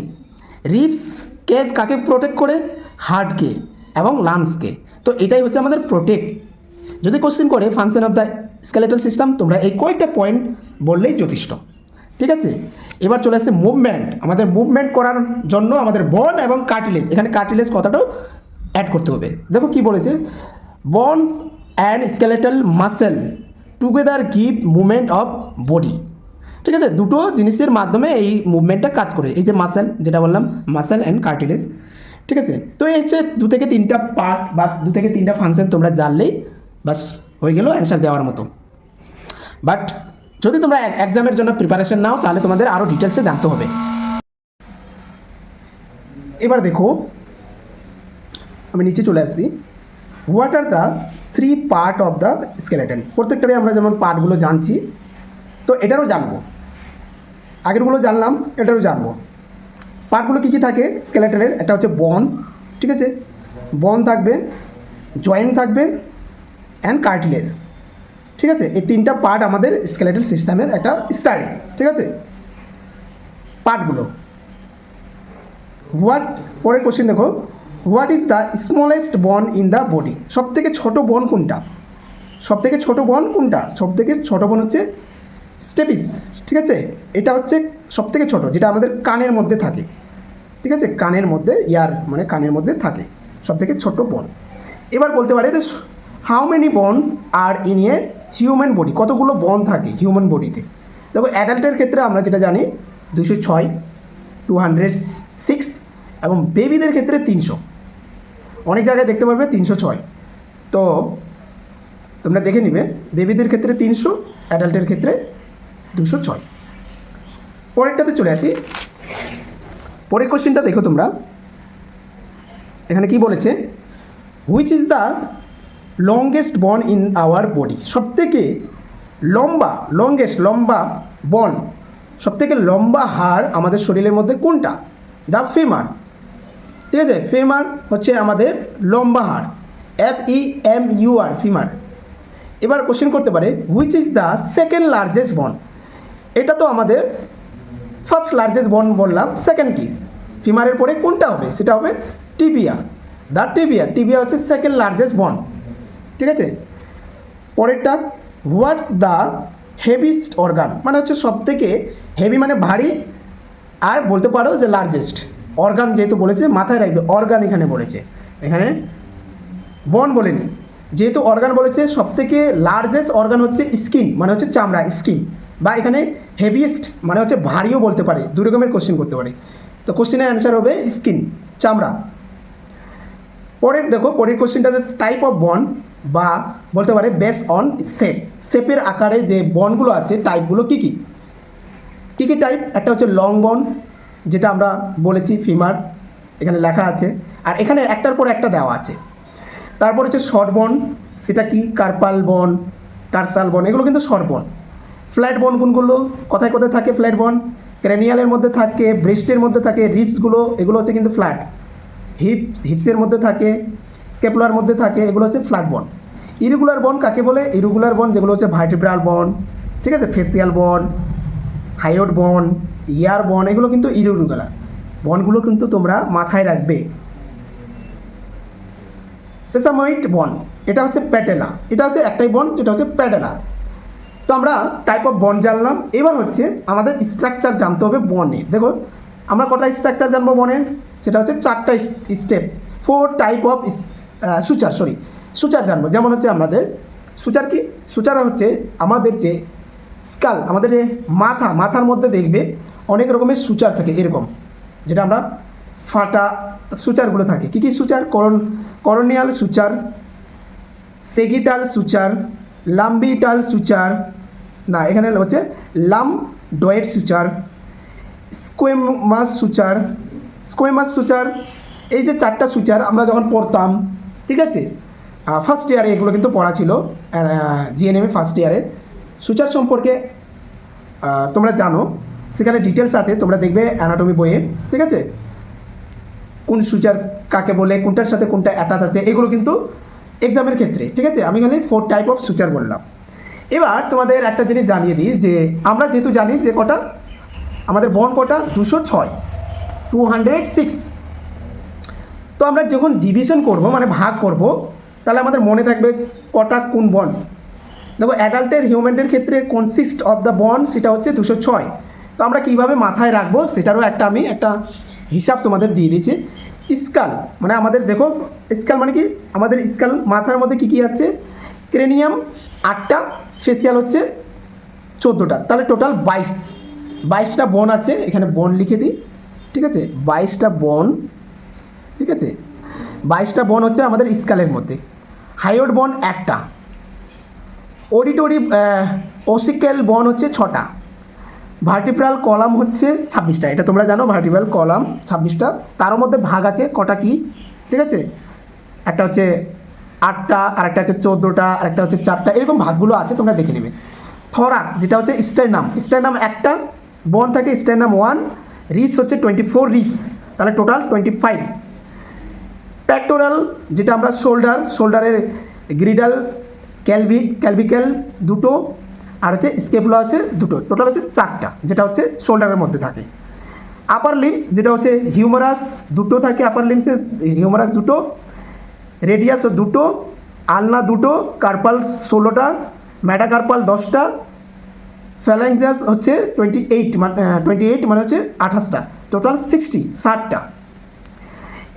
রিবস কেজ কাকে প্রোটেক্ট করে, হার্টকে এবং লাংসকে। তো এটাই হচ্ছে আমাদের প্রোটেক্ট। যদি কোশ্চেন করে function of the skeletal system, তোমরা এই কয়েকটা পয়েন্ট বললেই যথেষ্ট। ঠিক আছে, এবার চলে আসছে মুভমেন্ট। আমাদের মুভমেন্ট করার জন্য আমাদের বোন এবং কার্টিলেজ, এখানে কার্টিলেজ কথাটাও অ্যাড করতে হবে। দেখো কি বলেছে, bones and skeletal muscle together give movement of body. ঠিক আছে, দুটো জিনিসের মাধ্যমে এই মুভমেন্টটা কাজ করে। এই যে মাসেল, যেটা বললাম, মাসেল অ্যান্ড কার্টিলেজ। ঠিক আছে, তো এই হচ্ছে 2 থেকে 3টা পার্ট বা 2 থেকে 3টা ফাংশন তোমরা জানলেই বাস হয়ে গেল অ্যান্সার দেওয়ার মতো। বাট যদি তোমরা এক্সামের জন্য প্রিপারেশন নাও, তাহলে তোমাদের আরও ডিটেলসে জানতে হবে। এবার দেখো, আমি নিচে চলে আসছি। What are the 3 part of the skeleton. প্রত্যেকটারই আমরা যেমন পার্টগুলো জানছি, তো এটারও জানবো। আগেরগুলো জানলাম, এটারও জানবো। পার্টগুলো কী কী থাকে স্কেলেটনের, একটা হচ্ছে বন। ঠিক আছে, বন থাকবে, জয়েন্ট থাকবে অ্যান্ড কার্টিলেজ। ঠিক আছে, এই 3টা পার্ট আমাদের স্কেলেটাল সিস্টেমের একটা স্টাডি। ঠিক আছে, পার্টগুলো পরের কোশ্চেন দেখো, হোয়াট ইজ দ্য স্মলেস্ট বোন ইন দ্য বডি। সবথেকে ছোটো বোন কোনটা, সবথেকে ছোটো বোন হচ্ছে স্টেপিস। ঠিক আছে, এটা হচ্ছে সবথেকে ছোটো, যেটা আমাদের কানের মধ্যে থাকে। ঠিক আছে, কানের মধ্যে, মানে কানের মধ্যে থাকে সবথেকে ছোটো বোন। এবার বলতে পারে যে হাউ মেনি বোন আর ইন এ হিউম্যান বডি, কতগুলো বোন থাকে হিউম্যান বডিতে। দেখো, অ্যাডাল্টের ক্ষেত্রে আমরা যেটা জানি 206, 206, এবং বেবিদের ক্ষেত্রে 300। অনেক জায়গায় দেখতে পারবে 306। তো তোমরা দেখে নিবে, বেবিদের ক্ষেত্রে 300, অ্যাডাল্টের ক্ষেত্রে 206। পরেরটাতে চলে আসি। পরের কোশ্চেনটা দেখো তোমরা, এখানে কি বলেছে, হুইচ ইজ দ্য লংগেস্ট বন ইন আওয়ার বডি। সবথেকে লম্বা বন, সবথেকে লম্বা হাড় আমাদের শরীরের মধ্যে কোনটা, দ্য ফেমার। ঠিক আছে, ফেমার হচ্ছে আমাদের লম্বা হাড়, FEMUR, ফিমার। এবার কোশ্চেন করতে পারে, which is the second largest বন। এটা তো আমাদের ফার্স্ট লার্জেস্ট বন বললাম, সেকেন্ড কি, ফিমারের পরে কোনটা হবে, সেটা হবে টিবিয়া। টিবিয়া হচ্ছে সেকেন্ড লার্জেস্ট বন। ঠিক আছে, পরেরটা, হোয়াটস দ্য হেভিস্ট অর্গান, মানে হচ্ছে সবথেকে হেভি মানে ভারী, আর বলতে পারো যে লার্জেস্ট। অর্গান যেহেতু বলেছে, মাথায় রাখবে অর্গান এখানে বলেছে, এখানে বন বলেনি। যেহেতু অর্গান বলেছে, সবথেকে লার্জেস্ট অর্গান হচ্ছে স্কিন, মানে হচ্ছে চামড়া, স্কিন। বা এখানে হেভিয়েস্ট মানে হচ্ছে ভারীও বলতে পারে, 2 রকমের কোশ্চেন করতে পারে। তো কোশ্চেনের অ্যান্সার হবে স্কিন, চামড়া। পরের কোশ্চেনটা হচ্ছে টাইপ অফ বন, বা বলতে পারে বেস অন শেপের আকারে যে বনগুলো আছে, টাইপগুলো কী কী টাইপ। একটা হচ্ছে লং বন, যেটা আমরা বলেছি ফিমার, এখানে লেখা আছে, আর এখানে একটার পর একটা দেওয়া আছে। তারপর হচ্ছে শর্ট বন, সেটা কি, কার্পাল বন, টার্সাল বন, এগুলো কিন্তু শর্ট বন। ফ্ল্যাট বন কোনগুলো, কোথায় কোথায় থাকে ফ্ল্যাট বন, ক্রেনিয়ালের মধ্যে থাকে, ব্রেস্টের মধ্যে থাকে, রিপসগুলো, এগুলো হচ্ছে কিন্তু ফ্ল্যাট। হিপসের মধ্যে থাকে, স্ক্যাপুলার মধ্যে থাকে, এগুলো হচ্ছে ফ্ল্যাট বন। ইরেগুলার বন কাকে বলে, ইরেগুলার বন যেগুলো হচ্ছে ভার্টিব্রাল বন, ঠিক আছে, ফেসিয়াল বন, হাইওড বন, ইয়ার বন, এগুলো কিন্তু ইরেগুলার বনগুলো কিন্তু তোমরা মাথায় রাখবে। সেসাময়েড বন, এটা হচ্ছে প্যাটেলা, এটা হচ্ছে একটাই বন, যেটা হচ্ছে প্যাটেলা। তো আমরা টাইপ অফ বন্ড জানলাম, এবার হচ্ছে আমাদের স্ট্রাকচার জানতে হবে বনের। দেখো আমরা কটা স্ট্রাকচার জানবো বনের, সেটা হচ্ছে 4টা স্টেপ, 4 টাইপ অফ সুচার জানবো। যেমন হচ্ছে আমাদের সুচার কি, সুচার হচ্ছে আমাদের যে স্কাল, আমাদের যে মাথার মধ্যে দেখবে অনেক রকমের সুচার থাকে এরকম, যেটা আমরা ফাটা সুচারগুলো থাকে। কী কী সুচার? করোনিয়াল সুচার, সেগিটাল সুচার, লাম্বিটাল সুচার, না এখানে হচ্ছে লামডয়েড সুচার, স্কোয়েমাস সুচার। এই যে 4টা সুচার আমরা যখন পড়তাম, ঠিক আছে, ফার্স্ট ইয়ারে এগুলো কিন্তু পড়া ছিল, জিএনএমে ফার্স্ট ইয়ারে। সুচার সম্পর্কে তোমরা জানো, সেখানে ডিটেলস আছে, তোমরা দেখবে অ্যানাটমি বইয়ে, ঠিক আছে, কোন সুচার কাকে বলে, কোনটার সাথে কোনটা অ্যাটাচ আছে, এগুলো কিন্তু এক্সামের ক্ষেত্রে, ঠিক আছে। আমি খালি 4 টাইপ অফ সুচার বললাম। এবার তোমাদের একটা জিনিস জানিয়ে দিই যে আমরা যেহেতু জানি যে কটা আমাদের বন কটা 206, তো আমরা যখন ডিভিশন করব মানে ভাগ করব, তাহলে আমাদের মনে থাকবে কটা কোন বন। দেখো অ্যাডাল্টের হিউম্যানের ক্ষেত্রে কনসিস্ট অফ দ্য বন সেটা হচ্ছে 206। তো আমরা কীভাবে মাথায় রাখবো সেটারও আমি একটা হিসাব তোমাদের দিয়ে দিয়েছি। স্কাল মানে আমাদের দেখো, স্কাল মানে কি, আমাদের স্কাল মাথার মধ্যে কী কী আছে, ক্রেনিয়াম 8টা, ফেসিয়াল হচ্ছে 14টা, তাহলে টোটাল 22টা বন আছে। এখানে বন লিখে দিই, ঠিক আছে, 22টা বন, ঠিক আছে, 22টা বন হচ্ছে আমাদের স্কালের মধ্যে। হাইওড বন 1টা, ওসিক্যাল বন হচ্ছে 6টা, ভার্টিব্রাল কলাম হচ্ছে 26টা। এটা তোমরা জানো, ভার্টিব্রাল কলাম 26টা, তার মধ্যে ভাগ আছে কটা কি, ঠিক আছে, একটা হচ্ছে 8টা, আরেকটা হচ্ছে 14টা, আরেকটা হচ্ছে 4টা, এরকম ভাগগুলো আছে, তোমরা দেখে নেবে। থরাক্স যেটা হচ্ছে স্টারনাম 1টা বন থাকে, স্টারনাম 1, রিবস হচ্ছে 24 রিবস, তাহলে টোটাল 25। প্যাক্টোরাল যেটা আমরা শোল্ডারের গ্রিডাল ক্যালভিক্যাল 2টো, আর হচ্ছে স্কেপুলা হচ্ছে 2টো, টোটাল হচ্ছে 4টা, যেটা হচ্ছে শোল্ডারের মধ্যে থাকে। আপার লিম্স যেটা হচ্ছে হিউমারাস 2টো থাকে, আপার লিম্সে হিউমারাস 2টো, রেডিয়াস 2টো, আলনা 2টো, কার্পাল 16টা, ম্যাটাকার্পাল 10টা, ফ্যালাঞ্জাস হচ্ছে 28 মানে হচ্ছে 28টা, টোটাল 60টা।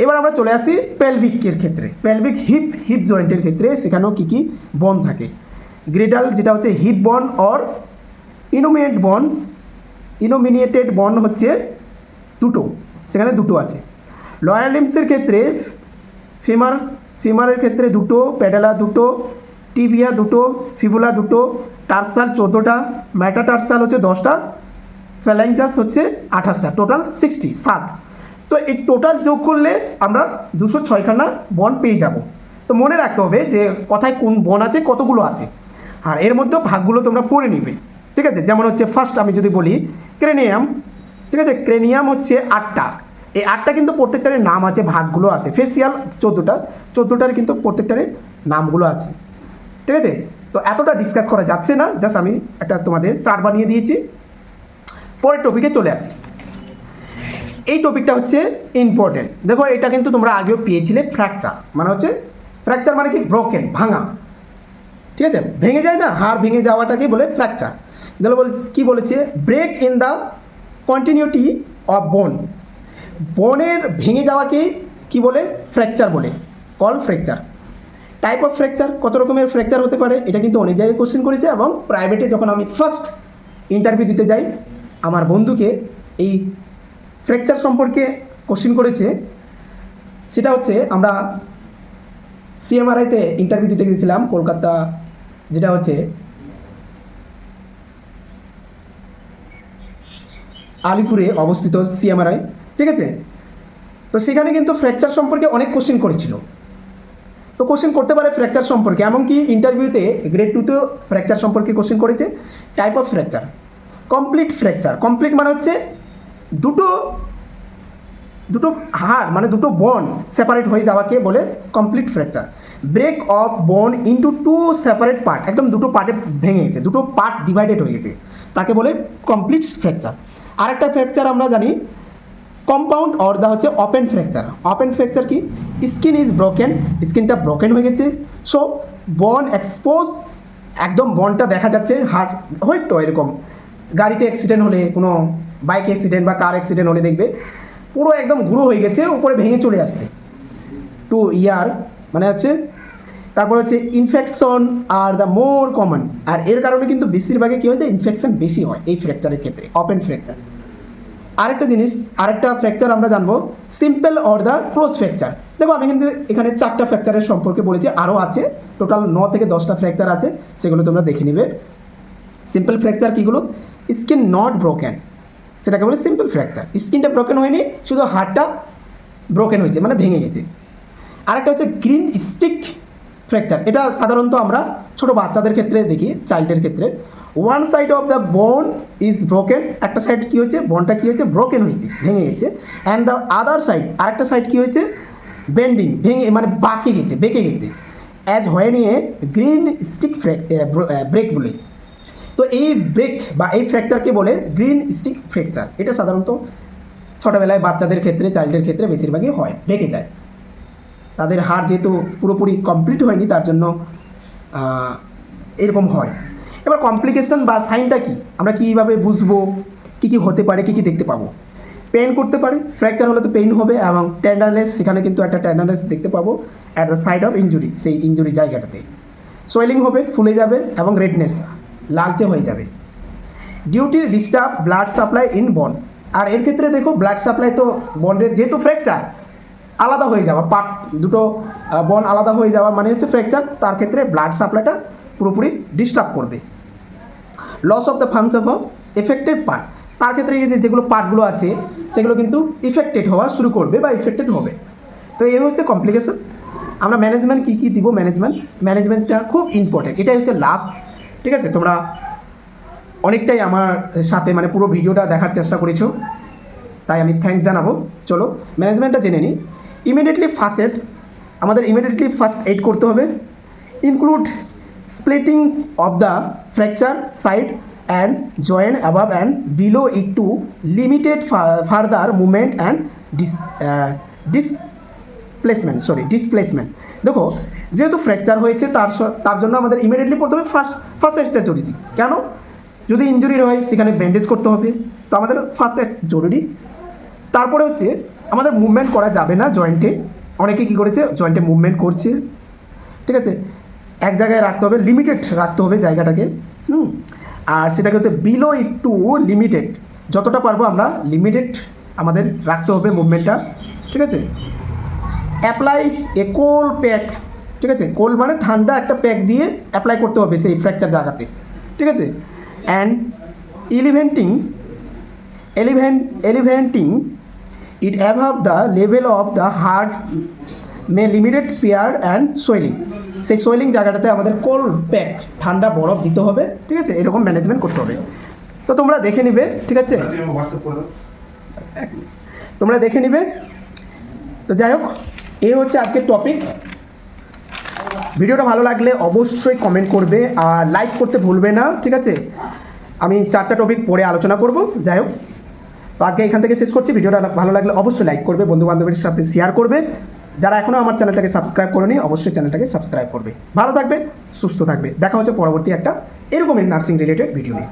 এবার আমরা চলে আসি পেলভিকের ক্ষেত্রে, পেলভিক হিপ জয়েন্টের ক্ষেত্রে, সেখানেও কী কী বন থাকে। গ্রেডাল যেটা হচ্ছে হিপ বন অর ইনোমিনিয়েটেড বন হচ্ছে 2টো, সেখানে 2টো আছে। লয়ার লিম্সের ক্ষেত্রে ফিমারের ক্ষেত্রে 2টো, প্যাডেলা 2টো, টিবিয়া 2টো, ফিবুলা 2টো, টার্সাল 14টা, ম্যাটাটার্সাল হচ্ছে 10টা, ফ্যালাঞ্জাস হচ্ছে 28টা, টোটাল 60। তো এই টোটাল যোগ করলে আমরা 206খানা বন পেয়ে যাব। তো মনে রাখতে হবে যে কোথায় কোন বন আছে, কতগুলো আছে, আর এর মধ্যেও ভাগগুলো তোমরা পড়ে নিবে, ঠিক আছে। যেমন হচ্ছে ফার্স্ট আমি যদি বলি ক্রেনিয়াম, ঠিক আছে, ক্রেনিয়াম হচ্ছে 8টা, এই 8টা কিন্তু প্রত্যেকটারই নাম আছে, ভাগগুলো আছে। ফেসিয়াল 14টার কিন্তু প্রত্যেকটারই নামগুলো আছে, ঠিক আছে। তো এতটা ডিসকাস করা যাচ্ছে না, জাস্ট আমি একটা তোমাদের চার্ট বানিয়ে দিয়েছি। পরের টপিকে চলে আসি। এই টপিকটা হচ্ছে ইম্পর্টেন্ট। দেখো এটা কিন্তু তোমরা আগেও পেয়েছিলে, ফ্র্যাকচার মানে কি, ব্রোকেন, ভাঙা, ঠিক আছে, ভেঙে যায় না, হাড় ভেঙে যাওয়াটাকে বলে ফ্র্যাকচার। দেখো কী বলেছে, break in the continuity of বনের ভেঙে যাওয়াকে কি বলে, ফ্র্যাকচার বলে, call fracture. Type of fracture, কত রকমের ফ্র্যাকচার হতে পারে, এটা কিন্তু অনেক জায়গায় কোশ্চেন করেছে, এবং প্রাইভেটে যখন আমি ফার্স্ট ইন্টারভিউ দিতে যাই, আমার বন্ধুকে এই ফ্র্যাকচার সম্পর্কে কোশ্চেন করেছে। সেটা হচ্ছে আমরা সিএমআরআইতে ইন্টারভিউ দিতে গেছিলাম, কলকাতা, যেটা হচ্ছে আলিপুরে অবস্থিত সিএমআরআই, ঠিক আছে। তো সেখানে কিন্তু ফ্র্যাকচার সম্পর্কে অনেক কোশ্চেন করেছিল। তো কোশ্চেন করতে পারে ফ্র্যাকচার সম্পর্কে, এমনকি ইন্টারভিউতে গ্রেড 2তেও ফ্র্যাকচার সম্পর্কে কোশ্চেন করেছে। Type of fracture, complete fracture, complete মানে হচ্ছে দুটো হাড় মানে দুটো বন সেপারেট হয়ে যাওয়াকে বলে complete fracture. Break of bone into 2 separate part, একদম দুটো পার্টে ভেঙে গেছে, দুটো পার্ট ডিভাইডেড হয়ে গেছে, তাকে বলে কমপ্লিট ফ্র্যাকচার। আরেকটা ফ্র্যাকচার আমরা জানি কম্পাউন্ড অর দা হচ্ছে ওপেন ফ্র্যাকচার। ওপেন ফ্র্যাকচার কি, স্কিন ইজ ব্রোকেন, স্কিনটা ব্রোকেন হয়ে গেছে, সো বোন একদম বনটা দেখা যাচ্ছে, হাট হয়তো এরকম গাড়িতে অ্যাক্সিডেন্ট হলে, কোনো বাইক অ্যাক্সিডেন্ট বা কার অ্যাক্সিডেন্ট হলে দেখবে পুরো একদম গুঁড়ো হয়ে গেছে, উপরে ভেঙে চলে আসছে। টু ইয়ার মানে হচ্ছে, তারপর হচ্ছে infection are the more common, আর এর কারণে কিন্তু বেশিরভাগই কী হয়, ইনফেকশন বেশি হয় এই ফ্র্যাকচারের ক্ষেত্রে, ওপেন ফ্র্যাকচার। আরেকটা জিনিস, আরেকটা ফ্র্যাকচার আমরা জানবো, simple or the close fracture. দেখো আমি কিন্তু এখানে 4টা ফ্র্যাকচারের সম্পর্কে বলেছি, আরও আছে, টোটাল 9 থেকে 10টা ফ্র্যাকচার আছে, সেগুলো তোমরা দেখে নিবে। সিম্পল ফ্র্যাকচার কীগুলো? স্কিন নট ব্রোকেন, সেটাকে বলে সিম্পল ফ্র্যাকচার। স্কিনটা ব্রোকেন হয়নি, শুধু হাড়টা ব্রোকেন হয়েছে, মানে ভেঙে গেছে। আরেকটা হচ্ছে গ্রিন স্টিক ফ্র্যাকচার, এটা সাধারণত আমরা ছোটো বাচ্চাদের ক্ষেত্রে দেখি, চাইল্ডের ক্ষেত্রে। One side of the bone is broken, একটা সাইড কী হয়েছে, বোনটা কী হয়েছে, ব্রোকেন হয়েছে, ভেঙে গেছে। অ্যান্ড দ্য আদার সাইড, আরেকটা সাইড কী হয়েছে, বেন্ডিং, ভেঙে মানে বাঁকে গেছে, বেঁকে গেছে। অ্যাজ হয়ে নিয়ে গ্রিন স্টিক ব্রেক বলে। তো এই ব্রেক বা এই ফ্র্যাকচারকে বলে গ্রিন স্টিক ফ্র্যাকচার। এটা সাধারণত ছোটোবেলায় বাচ্চাদের ক্ষেত্রে, চাইল্ডের ক্ষেত্রে বেশিরভাগই হয়, বেঁকে যায়। তাদের হাড় যেহেতু পুরোপুরি কমপ্লিট হয়নি, তার জন্য এরকম হয়। এবার কমপ্লিকেশন বা সাইনটা কি, আমরা কীভাবে বুঝবো, কী কী হতে পারে, কী কী দেখতে পাবো? পেইন করতে পারে, ফ্র্যাকচার হলে তো পেইন হবে, এবং টেন্ডারনেস, সেখানে কিন্তু একটা টেন্ডারনেস দেখতে পাবো at the side of injury, সেই ইনজুরি জায়গাটাতে। সোয়েলিং হবে, ফুলে যাবে, এবং রেডনেস, লালচে হয়ে যাবে। Duty disturb blood supply in বন, আর এর ক্ষেত্রে দেখো ব্লাড সাপ্লাই তো বন্ডের, যেহেতু ফ্র্যাকচার আলাদা হয়ে যাওয়া, পার্ট দুটো বন আলাদা হয়ে যাওয়া মানে হচ্ছে ফ্র্যাকচার, তার ক্ষেত্রে ব্লাড সাপ্লাইটা পুরোপুরি ডিস্টার্ব করবে। Loss of the function of affected part, তার ক্ষেত্রে এই যেগুলো পার্টগুলো আছে সেগুলো কিন্তু ইফেক্টেড হওয়া শুরু করবে বা ইফেক্টেড হবে। তো এই হচ্ছে কমপ্লিকেশন। আমরা ম্যানেজমেন্ট কী কী দিব, ম্যানেজমেন্টটা খুব ইম্পর্টেন্ট, এটাই হচ্ছে লাস্ট। ঠিক আছে, তোমরা অনেকটাই আমার সাথে মানে পুরো ভিডিওটা দেখার চেষ্টা করেছো, তাই আমি থ্যাঙ্কস জানাবো। চলো ম্যানেজমেন্টটা জেনে নিই। আমাদের ইমিডিয়েটলি ফার্স্ট এইড করতে হবে। Include splinting of the fracture site and joint above and below it to limited further movement and displacement. দেখো যেহেতু ফ্র্যাকচার হয়েছে, তার জন্য আমাদের ইমিডিয়েটলি প্রথমে ফার্স্ট এডটা জরুরি। কেন? যদি ইনজুরি হয় সেখানে ব্যান্ডেজ করতে হবে, তো আমাদের ফার্স্ট এড জরুরি। তারপরে হচ্ছে আমাদের মুভমেন্ট করা যাবে না জয়েন্টে, অনেকে কী করেছে, জয়েন্টে মুভমেন্ট করছে। ঠিক আছে, এক জায়গায় রাখতে হবে, লিমিটেড রাখতে হবে জায়গাটাকে। আর সেটাকে হচ্ছে বিলো ইট টু লিমিটেড, যতটা পারবো আমরা লিমিটেড আমাদের রাখতে হবে মুভমেন্টটা। ঠিক আছে, অ্যাপ্লাই এ কোল্ড প্যাক, ঠিক আছে, কোল্ড মানে ঠান্ডা একটা প্যাক দিয়ে অ্যাপ্লাই করতে হবে সেই ফ্র্যাকচার জায়গাতে। ঠিক আছে, and elevating it above the level of the heart may limited pain and swelling, সেই সোয়েলিং জায়গাটাতে আমাদের কোল্ড প্যাক, ঠান্ডা বরফ দিতে হবে। ঠিক আছে, এরকম ম্যানেজমেন্ট করতে হবে। তো তোমরা দেখে নিবে, ঠিক আছে, তোমরা দেখে নিবে। তো যাই হোক, এই হচ্ছে আজকের টপিক। ভিডিওটা ভালো লাগলে অবশ্যই কমেন্ট করবে আর লাইক করতে ভুলবে না। ঠিক আছে, আমি 4টা টপিক পরে আলোচনা করব। যাই হোক, তো আজকে এখান থেকে শেষ করছি। ভিডিওটা ভালো লাগলে অবশ্যই লাইক করবে, বন্ধুবান্ধবের সাথে শেয়ার করবে। যারা এখনও আমার চ্যানেলটাকে সাবস্ক্রাইব করেনি অবশ্যই চ্যানেলটাকে সাবস্ক্রাইব করবে। ভালো থাকবে, সুস্থ থাকবে। দেখা হচ্ছে পরবর্তী একটা এরকমই নার্সিং রিলেটেড ভিডিও নিয়ে।